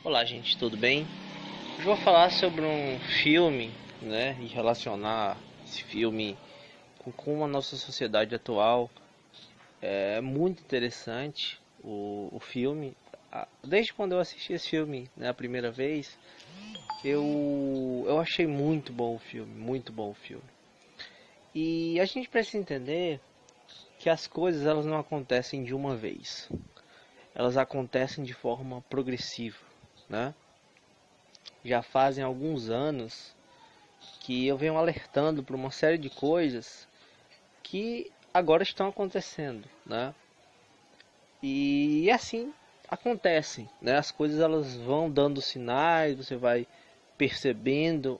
Olá, gente, tudo bem? Hoje eu vou falar sobre um filme, né, e relacionar esse filme com como a nossa sociedade atual. É muito interessante o filme. Desde quando eu assisti esse filme, né, a primeira vez, eu achei muito bom o filme, muito bom o filme. E a gente precisa entender que as coisas elas não acontecem de uma vez. Elas acontecem de forma progressiva, né? Já fazem alguns anos que eu venho alertando para uma série de coisas que agora estão acontecendo, né? E assim acontecem, né? As coisas elas vão dando sinais, você vai percebendo,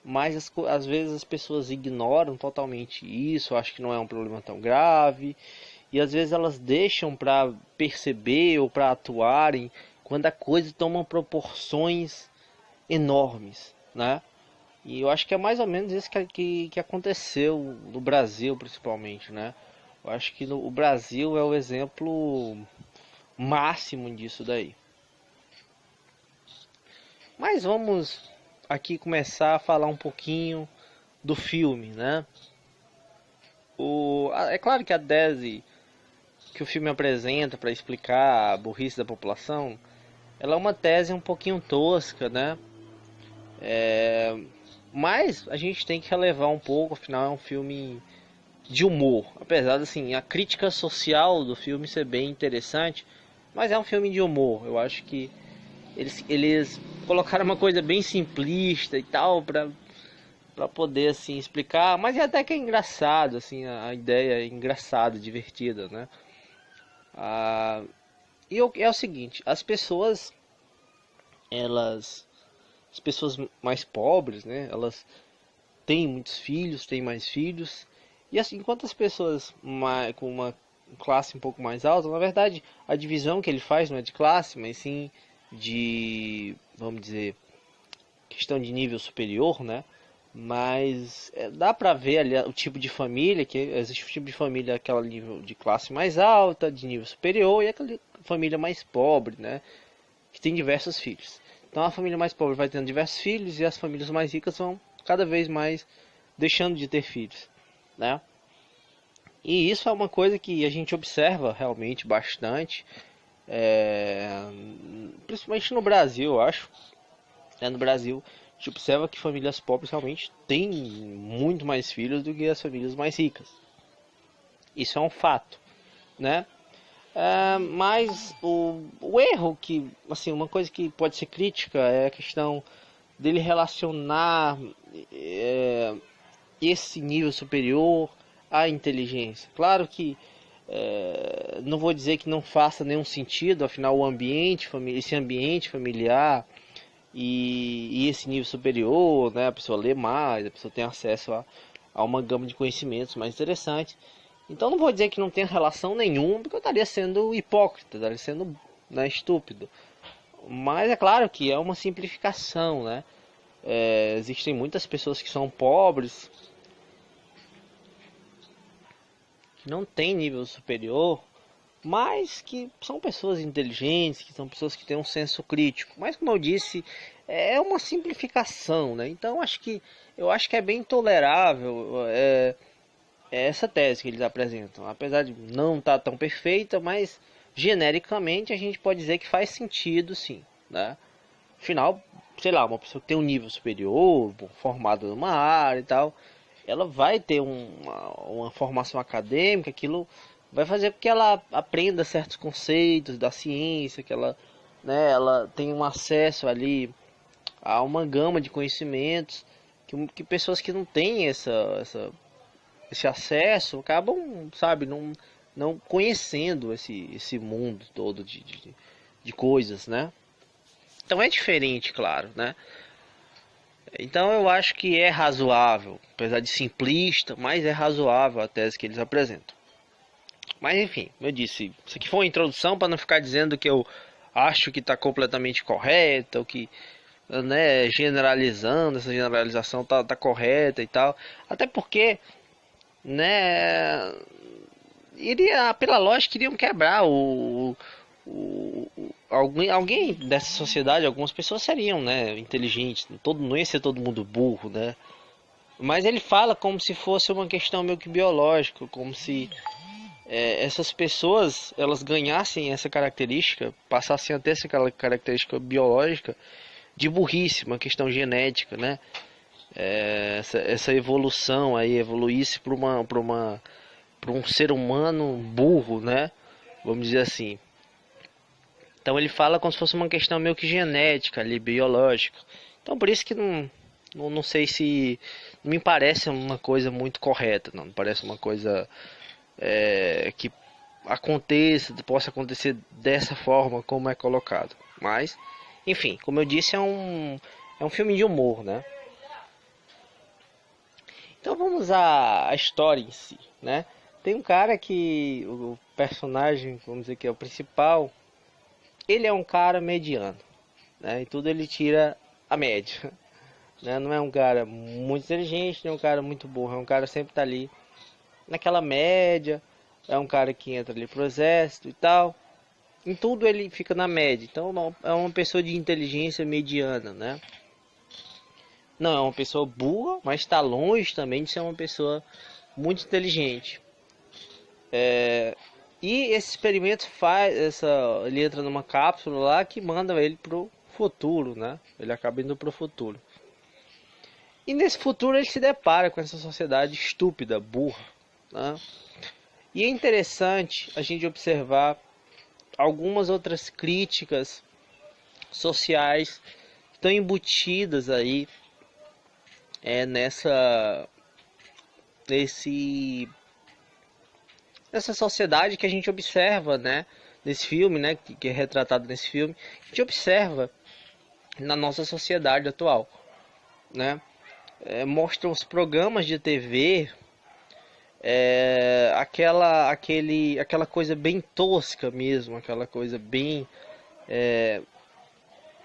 mas às vezes as pessoas ignoram totalmente isso, acham que não é um problema tão grave, e às vezes elas deixam para perceber ou para atuarem quando a coisa toma proporções enormes, né? E eu acho que é mais ou menos isso que aconteceu no Brasil, principalmente, né? Eu acho que o Brasil é o exemplo máximo disso daí. Mas vamos aqui começar a falar um pouquinho do filme, né? É claro que a tese que o filme apresenta para explicar a burrice da população, ela é uma tese um pouquinho tosca, né? Mas a gente tem que relevar um pouco, afinal é um filme de humor. Apesar de assim, a crítica social do filme ser bem interessante, mas é um filme de humor. Eu acho que eles colocaram uma coisa bem simplista e tal para poder assim explicar, mas é até que é engraçado assim, a ideia é engraçada, divertida, né? Ah, é o seguinte, elas as pessoas mais pobres, né? Elas têm muitos filhos, têm mais filhos. E assim, enquanto as pessoas com uma classe um pouco mais alta, na verdade, a divisão que ele faz não é de classe, mas sim de, vamos dizer, questão de nível superior, né? Mas dá pra ver ali o tipo de família, que existe o tipo de família, aquela nível de classe mais alta, de nível superior, e aquela família mais pobre, né? Que tem diversos filhos. Então a família mais pobre vai tendo diversos filhos e as famílias mais ricas vão cada vez mais deixando de ter filhos, né? E isso é uma coisa que a gente observa realmente bastante, é, principalmente no Brasil, eu acho. Né? No Brasil, a gente observa que famílias pobres realmente têm muito mais filhos do que as famílias mais ricas. Isso é um fato, né? Mas o erro que, assim, uma coisa que pode ser crítica é a questão dele relacionar é, esse nível superior à inteligência. Claro que não vou dizer que não faça nenhum sentido, afinal o ambiente, esse ambiente familiar e esse nível superior, né, a pessoa lê mais, a pessoa tem acesso a uma gama de conhecimentos mais interessantes. Então não vou dizer que não tem relação nenhuma, porque eu estaria sendo hipócrita, estaria sendo, né, estúpido. Mas é claro que é uma simplificação, né? Existem muitas pessoas que são pobres, que não têm nível superior, mas que são pessoas inteligentes, que são pessoas que têm um senso crítico. Mas como eu disse, é uma simplificação, né? Então eu acho que é bem tolerável essa tese que eles apresentam, apesar de não estar tão perfeita, mas genericamente a gente pode dizer que faz sentido, sim, né? Afinal, sei lá, uma pessoa que tem um nível superior, formada numa área e tal, ela vai ter uma formação acadêmica, aquilo vai fazer com que ela aprenda certos conceitos da ciência, que ela, né, ela tem um acesso ali a uma gama de conhecimentos que pessoas que não têm esse acesso acabam, sabe, não conhecendo esse mundo todo de coisas, né? Então é diferente, claro, né? Então eu acho que é razoável, apesar de simplista, mas é razoável a tese que eles apresentam. Mas enfim, eu disse, isso aqui foi uma introdução para não ficar dizendo que eu acho que está completamente correta, ou que, né, generalizando, essa generalização tá correta e tal. Até porque, né, iria, pela lógica, iriam quebrar o, alguém dessa sociedade, algumas pessoas seriam, né, inteligentes, não ia ser todo mundo burro, né? Mas ele fala como se fosse uma questão meio que biológica, como se essas pessoas elas ganhassem essa característica, passassem a ter essa característica biológica de burrice, uma questão genética, né? Essa evolução aí evoluísse para um ser humano burro, né? Vamos dizer assim. Então ele fala como se fosse uma questão meio que genética ali, biológica. Então por isso que não sei se não me parece uma coisa muito correta, não parece uma coisa que possa acontecer dessa forma como é colocado. Mas, enfim, como eu disse, é um filme de humor, né? Então vamos à história em si, né? Tem um cara que o personagem, vamos dizer que é o principal, ele é um cara mediano, né? E tudo ele tira a média, né? Não é um cara muito inteligente, nem um cara muito burro, é um cara que sempre tá ali naquela média, é um cara que entra ali pro exército e tal. Em tudo ele fica na média, então é uma pessoa de inteligência mediana, né? Não é uma pessoa burra, mas está longe também de ser uma pessoa muito inteligente. E esse experimento ele entra numa cápsula lá que manda ele pro futuro, né? Ele acaba indo pro futuro. E nesse futuro ele se depara com essa sociedade estúpida, burra, né? E é interessante a gente observar algumas outras críticas sociais que estão embutidas aí nessa sociedade que a gente observa, né, nesse filme, né, que é retratado nesse filme, a gente observa na nossa sociedade atual, né? Mostram os programas de TV, aquela coisa bem tosca mesmo, aquela coisa bem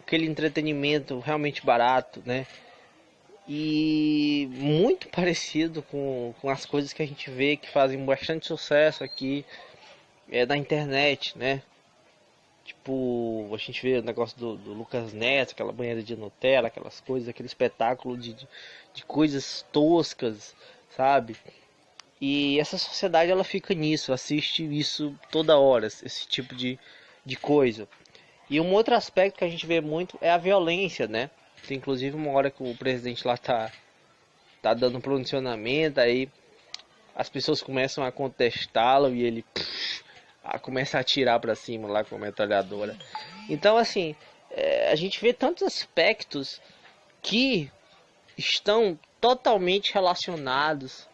aquele entretenimento realmente barato, né? E muito parecido com as coisas que a gente vê que fazem bastante sucesso aqui na internet, né? Tipo, a gente vê o negócio do Lucas Neto, aquela banheira de Nutella, aquelas coisas, aquele espetáculo de coisas toscas, sabe? E essa sociedade ela fica nisso, assiste isso toda hora, esse tipo de coisa. E um outro aspecto que a gente vê muito é a violência, né? Tem inclusive uma hora que o presidente lá tá dando pronunciamento, aí as pessoas começam a contestá-lo e ele começa a atirar para cima lá com a metralhadora. Então assim, a gente vê tantos aspectos que estão totalmente relacionados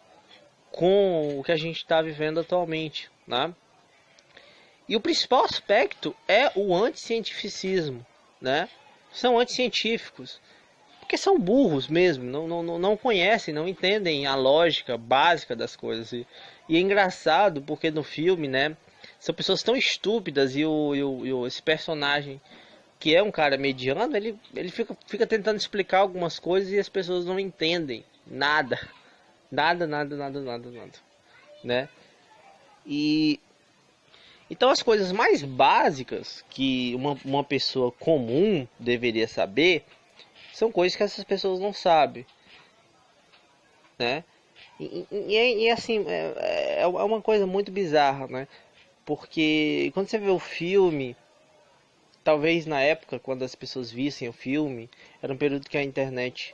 com o que a gente está vivendo atualmente, né? E o principal aspecto é o anticientificismo, né? São anticientíficos, porque são burros mesmo, não conhecem, não entendem a lógica básica das coisas. E é engraçado porque no filme, né, são pessoas tão estúpidas esse personagem, que é um cara mediano, ele fica tentando explicar algumas coisas e as pessoas não entendem nada. Nada, né? E então as coisas mais básicas que uma pessoa comum deveria saber são coisas que essas pessoas não sabem, né? E assim, é uma coisa muito bizarra, né? Porque quando você vê o filme, talvez na época, quando as pessoas vissem o filme, era um período que a internet,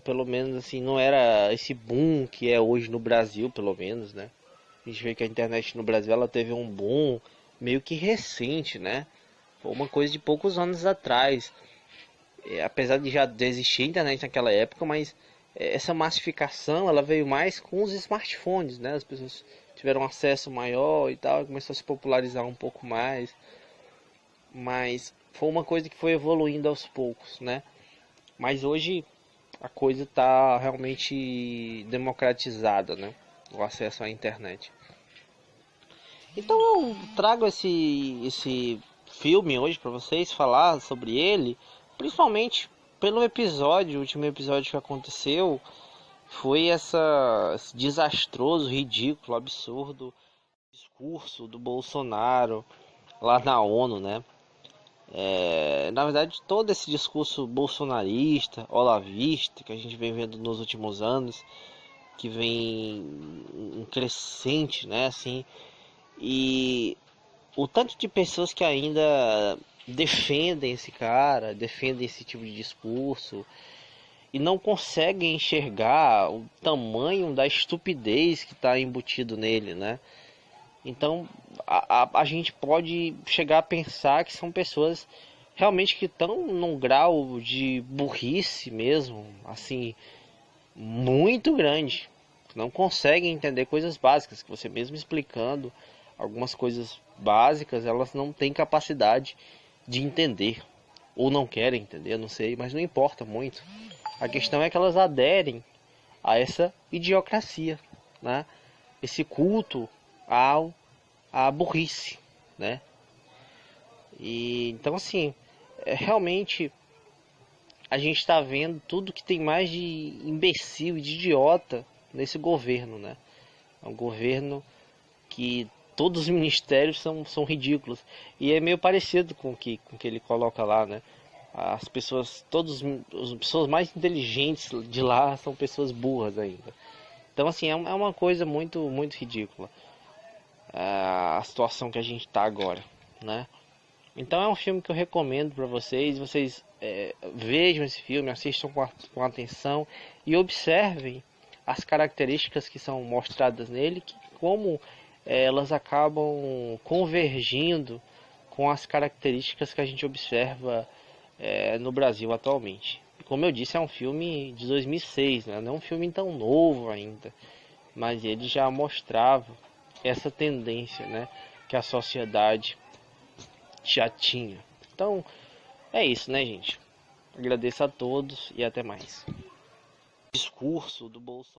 pelo menos assim, não era esse boom que é hoje no Brasil, pelo menos, né? A gente vê que a internet no Brasil ela teve um boom meio que recente, né? Foi uma coisa de poucos anos atrás. Apesar de já existir internet naquela época, mas essa massificação ela veio mais com os smartphones, né? As pessoas tiveram acesso maior e tal, começou a se popularizar um pouco mais. Mas foi uma coisa que foi evoluindo aos poucos, né? Mas hoje a coisa está realmente democratizada, né? O acesso à internet. Então eu trago esse filme hoje para vocês falar sobre ele, principalmente pelo episódio, o último episódio que aconteceu foi esse desastroso, ridículo, absurdo discurso do Bolsonaro lá na ONU, né? Na verdade, todo esse discurso bolsonarista, olavista, que a gente vem vendo nos últimos anos, que vem um crescente, né? Assim, e o tanto de pessoas que ainda defendem esse cara, defendem esse tipo de discurso e não conseguem enxergar o tamanho da estupidez que está embutido nele, né? Então a gente pode chegar a pensar que são pessoas realmente que estão num grau de burrice mesmo, assim, muito grande. Não conseguem entender coisas básicas, que você mesmo explicando algumas coisas básicas, elas não têm capacidade de entender. Ou não querem entender, não sei, mas não importa muito. A questão é que elas aderem a essa idiocracia, né? Esse culto à burrice, né? E então assim, realmente a gente está vendo tudo que tem mais de imbecil e de idiota nesse governo, né? É um governo que todos os ministérios são ridículos. E é meio parecido com com o que ele coloca lá, né? As pessoas, as pessoas mais inteligentes de lá são pessoas burras ainda. Então assim, é uma coisa muito ridícula a situação que a gente está agora, né? Então é um filme que eu recomendo para vocês. Vocês vejam esse filme, assistam com atenção e observem as características que são mostradas nele, que, como elas acabam convergindo com as características que a gente observa no Brasil atualmente. E como eu disse, é um filme de 2006, né? Não é um filme tão novo ainda, mas ele já mostrava essa tendência, né, que a sociedade já tinha. Então é isso, né, gente? Agradeço a todos e até mais. Discurso do Bolsonaro.